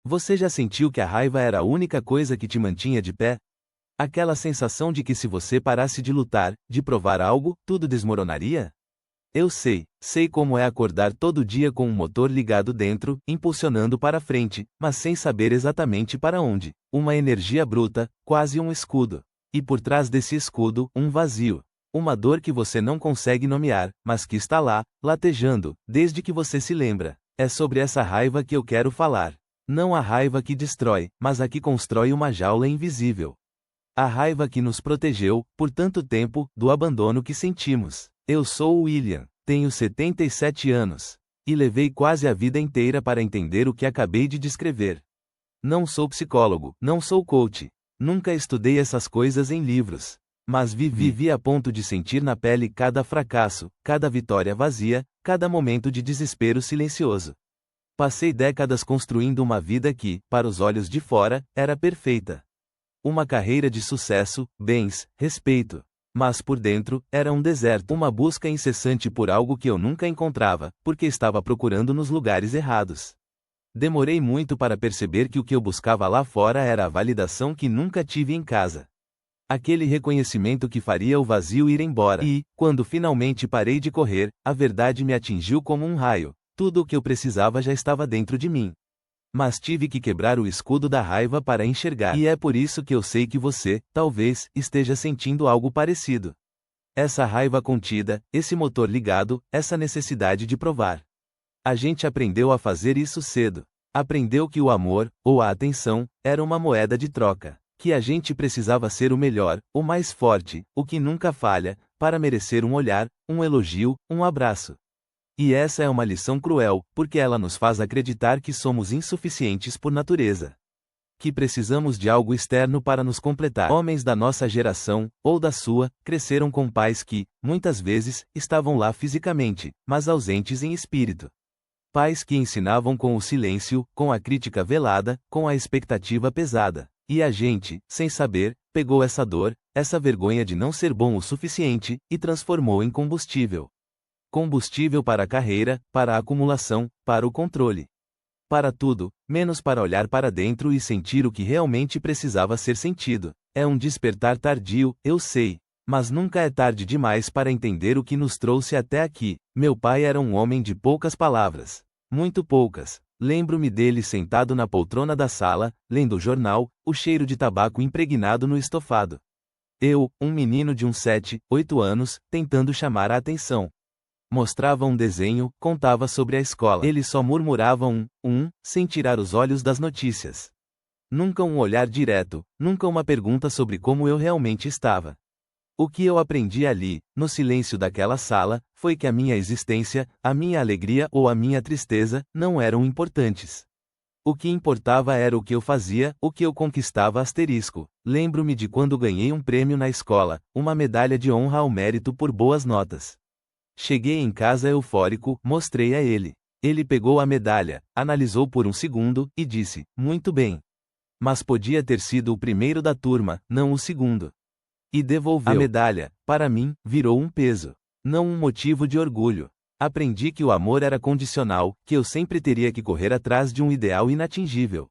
Você já sentiu que a raiva era a única coisa que te mantinha de pé? Aquela sensação de que se você parasse de lutar, de provar algo, tudo desmoronaria? Eu sei como é acordar todo dia com um motor ligado dentro, impulsionando para frente, mas sem saber exatamente para onde. Uma energia bruta, quase um escudo. E por trás desse escudo, um vazio. Uma dor que você não consegue nomear, mas que está lá, latejando, desde que você se lembra. É sobre essa raiva que eu quero falar. Não a raiva que destrói, mas a que constrói uma jaula invisível. A raiva que nos protegeu, por tanto tempo, do abandono que sentimos. Eu sou o William, tenho 77 anos. E levei quase a vida inteira para entender o que acabei de descrever. Não sou psicólogo, não sou coach. Nunca estudei essas coisas em livros. Mas vivi a ponto de sentir na pele cada fracasso, cada vitória vazia, cada momento de desespero silencioso. Passei décadas construindo uma vida que, para os olhos de fora, era perfeita. Uma carreira de sucesso, bens, respeito. Mas por dentro, era um deserto, uma busca incessante por algo que eu nunca encontrava, porque estava procurando nos lugares errados. Demorei muito para perceber que o que eu buscava lá fora era a validação que nunca tive em casa. Aquele reconhecimento que faria o vazio ir embora. E, quando finalmente parei de correr, a verdade me atingiu como um raio. Tudo o que eu precisava já estava dentro de mim. Mas tive que quebrar o escudo da raiva para enxergar. E é por isso que eu sei que você, talvez, esteja sentindo algo parecido. Essa raiva contida, esse motor ligado, essa necessidade de provar. A gente aprendeu a fazer isso cedo. Aprendeu que o amor, ou a atenção, era uma moeda de troca. Que a gente precisava ser o melhor, o mais forte, o que nunca falha, para merecer um olhar, um elogio, um abraço. E essa é uma lição cruel, porque ela nos faz acreditar que somos insuficientes por natureza. Que precisamos de algo externo para nos completar. Homens da nossa geração, ou da sua, cresceram com pais que, muitas vezes, estavam lá fisicamente, mas ausentes em espírito. Pais que ensinavam com o silêncio, com a crítica velada, com a expectativa pesada. E a gente, sem saber, pegou essa dor, essa vergonha de não ser bom o suficiente, e transformou em combustível. Combustível para a carreira, para a acumulação, para o controle. Para tudo, menos para olhar para dentro e sentir o que realmente precisava ser sentido. É um despertar tardio, eu sei. Mas nunca é tarde demais para entender o que nos trouxe até aqui. Meu pai era um homem de poucas palavras. Muito poucas. Lembro-me dele sentado na poltrona da sala, lendo o jornal, o cheiro de tabaco impregnado no estofado. Eu, um menino de uns 7, 8 anos, tentando chamar a atenção. Mostrava um desenho, contava sobre a escola. Ele só murmurava sem tirar os olhos das notícias. Nunca um olhar direto, nunca uma pergunta sobre como eu realmente estava. O que eu aprendi ali, no silêncio daquela sala, foi que a minha existência, a minha alegria ou a minha tristeza, não eram importantes. O que importava era o que eu fazia, o que eu conquistava asterisco. Lembro-me de quando ganhei um prêmio na escola, uma medalha de honra ao mérito por boas notas. Cheguei em casa eufórico, mostrei a ele. Ele pegou a medalha, analisou por um segundo, e disse, muito bem. Mas podia ter sido o primeiro da turma, não o segundo. E devolveu. A medalha, para mim, virou um peso. Não um motivo de orgulho. Aprendi que o amor era condicional, que eu sempre teria que correr atrás de um ideal inatingível.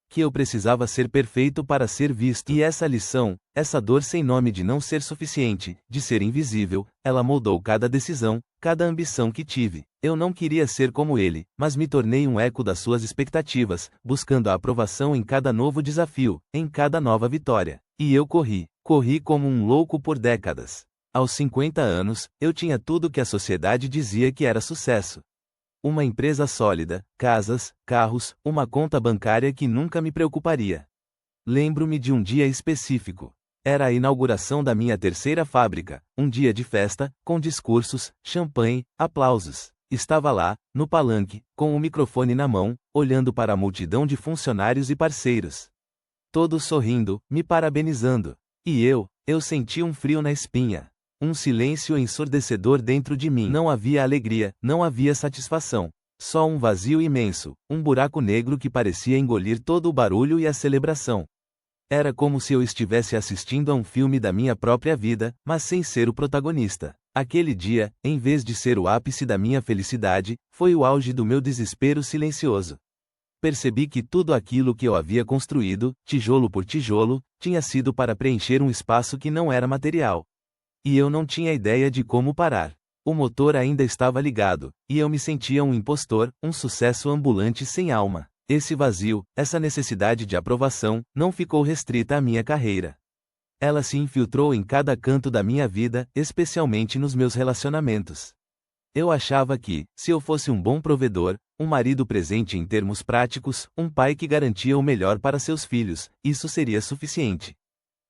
Que eu precisava ser perfeito para ser visto. E essa lição, essa dor sem nome de não ser suficiente, de ser invisível, ela moldou cada decisão, cada ambição que tive. Eu não queria ser como ele, mas me tornei um eco das suas expectativas, buscando a aprovação em cada novo desafio, em cada nova vitória. E eu corri como um louco por décadas. Aos 50 anos, eu tinha tudo que a sociedade dizia que era sucesso. Uma empresa sólida, casas, carros, uma conta bancária que nunca me preocuparia. Lembro-me de um dia específico. Era a inauguração da minha terceira fábrica, um dia de festa, com discursos, champanhe, aplausos. Estava lá, no palanque, com o microfone na mão, olhando para a multidão de funcionários e parceiros. Todos sorrindo, me parabenizando. E eu senti um frio na espinha. Um silêncio ensurdecedor dentro de mim. Não havia alegria, não havia satisfação. Só um vazio imenso, um buraco negro que parecia engolir todo o barulho e a celebração. Era como se eu estivesse assistindo a um filme da minha própria vida, mas sem ser o protagonista. Aquele dia, em vez de ser o ápice da minha felicidade, foi o auge do meu desespero silencioso. Percebi que tudo aquilo que eu havia construído, tijolo por tijolo, tinha sido para preencher um espaço que não era material. E eu não tinha ideia de como parar. O motor ainda estava ligado, e eu me sentia um impostor, um sucesso ambulante sem alma. Esse vazio, essa necessidade de aprovação, não ficou restrita à minha carreira. Ela se infiltrou em cada canto da minha vida, especialmente nos meus relacionamentos. Eu achava que, se eu fosse um bom provedor, um marido presente em termos práticos, um pai que garantia o melhor para seus filhos, isso seria suficiente.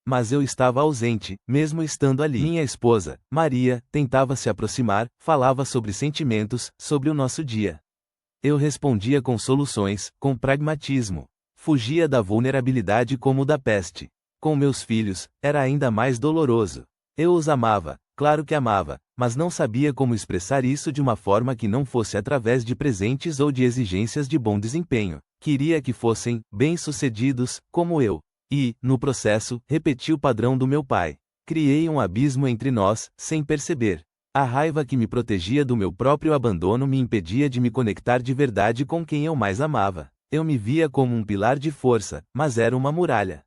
Mas eu estava ausente, mesmo estando ali. Minha esposa, Maria, tentava se aproximar, falava sobre sentimentos, sobre o nosso dia. Eu respondia com soluções, com pragmatismo. Fugia da vulnerabilidade como da peste. Com meus filhos, era ainda mais doloroso. Eu os amava, claro que amava, mas não sabia como expressar isso de uma forma que não fosse através de presentes ou de exigências de bom desempenho. Queria que fossem bem-sucedidos, como eu. E, no processo, repeti o padrão do meu pai. Criei um abismo entre nós, sem perceber. A raiva que me protegia do meu próprio abandono me impedia de me conectar de verdade com quem eu mais amava. Eu me via como um pilar de força, mas era uma muralha.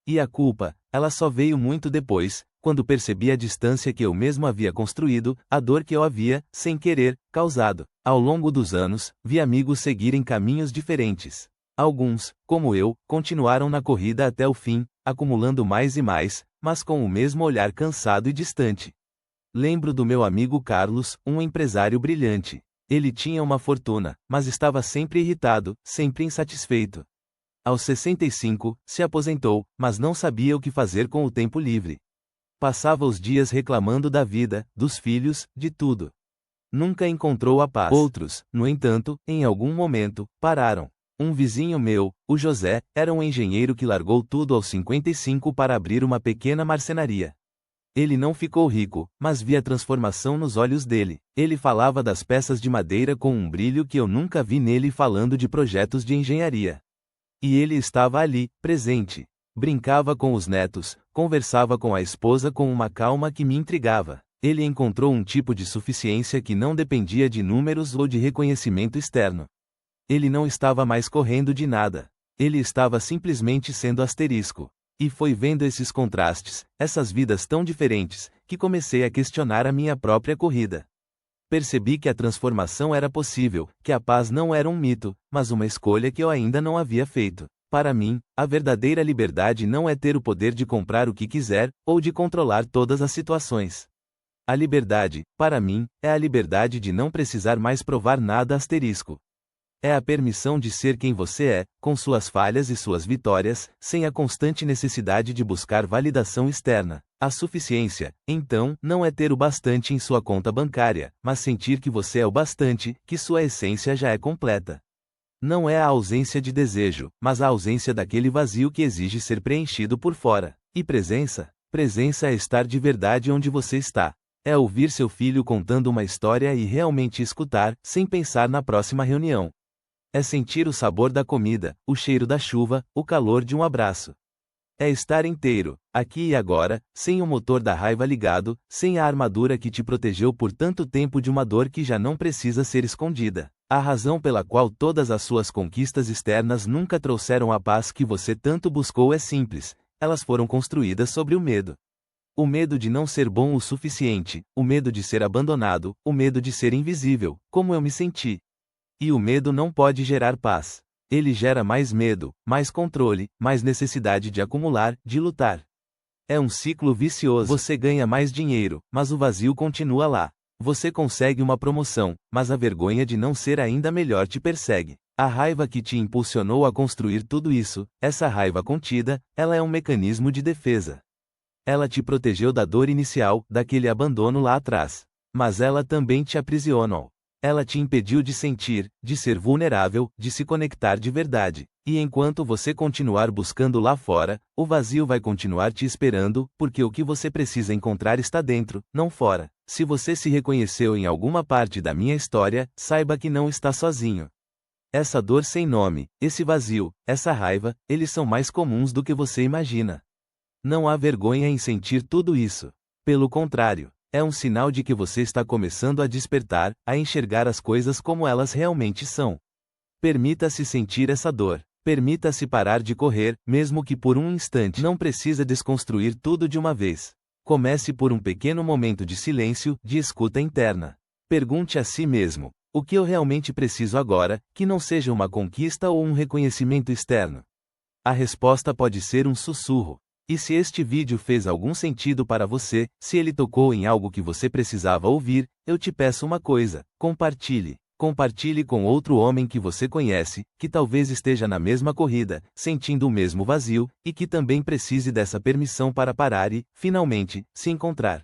E a culpa, ela só veio muito depois, quando percebi a distância que eu mesmo havia construído, a dor que eu havia, sem querer, causado. Ao longo dos anos, vi amigos seguirem caminhos diferentes. Alguns, como eu, continuaram na corrida até o fim, acumulando mais e mais, mas com o mesmo olhar cansado e distante. Lembro do meu amigo Carlos, um empresário brilhante. Ele tinha uma fortuna, mas estava sempre irritado, sempre insatisfeito. Aos 65, se aposentou, mas não sabia o que fazer com o tempo livre. Passava os dias reclamando da vida, dos filhos, de tudo. Nunca encontrou a paz. Outros, no entanto, em algum momento, pararam. Um vizinho meu, o José, era um engenheiro que largou tudo aos 55 para abrir uma pequena marcenaria. Ele não ficou rico, mas vi a transformação nos olhos dele. Ele falava das peças de madeira com um brilho que eu nunca vi nele falando de projetos de engenharia. E ele estava ali, presente. Brincava com os netos, conversava com a esposa com uma calma que me intrigava. Ele encontrou um tipo de suficiência que não dependia de números ou de reconhecimento externo. Ele não estava mais correndo de nada. Ele estava simplesmente sendo asterisco. E foi vendo esses contrastes, essas vidas tão diferentes, que comecei a questionar a minha própria corrida. Percebi que a transformação era possível, que a paz não era um mito, mas uma escolha que eu ainda não havia feito. Para mim, a verdadeira liberdade não é ter o poder de comprar o que quiser, ou de controlar todas as situações. A liberdade, para mim, é a liberdade de não precisar mais provar nada asterisco. É a permissão de ser quem você é, com suas falhas e suas vitórias, sem a constante necessidade de buscar validação externa. A suficiência, então, não é ter o bastante em sua conta bancária, mas sentir que você é o bastante, que sua essência já é completa. Não é a ausência de desejo, mas a ausência daquele vazio que exige ser preenchido por fora. E presença? Presença é estar de verdade onde você está. É ouvir seu filho contando uma história e realmente escutar, sem pensar na próxima reunião. É sentir o sabor da comida, o cheiro da chuva, o calor de um abraço. É estar inteiro, aqui e agora, sem o motor da raiva ligado, sem a armadura que te protegeu por tanto tempo de uma dor que já não precisa ser escondida. A razão pela qual todas as suas conquistas externas nunca trouxeram a paz que você tanto buscou é simples: elas foram construídas sobre o medo. O medo de não ser bom o suficiente, o medo de ser abandonado, o medo de ser invisível, como eu me senti. E o medo não pode gerar paz. Ele gera mais medo, mais controle, mais necessidade de acumular, de lutar. É um ciclo vicioso. Você ganha mais dinheiro, mas o vazio continua lá. Você consegue uma promoção, mas a vergonha de não ser ainda melhor te persegue. A raiva que te impulsionou a construir tudo isso, essa raiva contida, ela é um mecanismo de defesa. Ela te protegeu da dor inicial, daquele abandono lá atrás. Mas ela também te aprisionou. Ela te impediu de sentir, de ser vulnerável, de se conectar de verdade. E enquanto você continuar buscando lá fora, o vazio vai continuar te esperando, porque o que você precisa encontrar está dentro, não fora. Se você se reconheceu em alguma parte da minha história, saiba que não está sozinho. Essa dor sem nome, esse vazio, essa raiva, eles são mais comuns do que você imagina. Não há vergonha em sentir tudo isso. Pelo contrário. É um sinal de que você está começando a despertar, a enxergar as coisas como elas realmente são. Permita-se sentir essa dor. Permita-se parar de correr, mesmo que por um instante. Não precisa desconstruir tudo de uma vez. Comece por um pequeno momento de silêncio, de escuta interna. Pergunte a si mesmo: o que eu realmente preciso agora, que não seja uma conquista ou um reconhecimento externo? A resposta pode ser um sussurro. E se este vídeo fez algum sentido para você, se ele tocou em algo que você precisava ouvir, eu te peço uma coisa: compartilhe. Compartilhe com outro homem que você conhece, que talvez esteja na mesma corrida, sentindo o mesmo vazio, e que também precise dessa permissão para parar e, finalmente, se encontrar.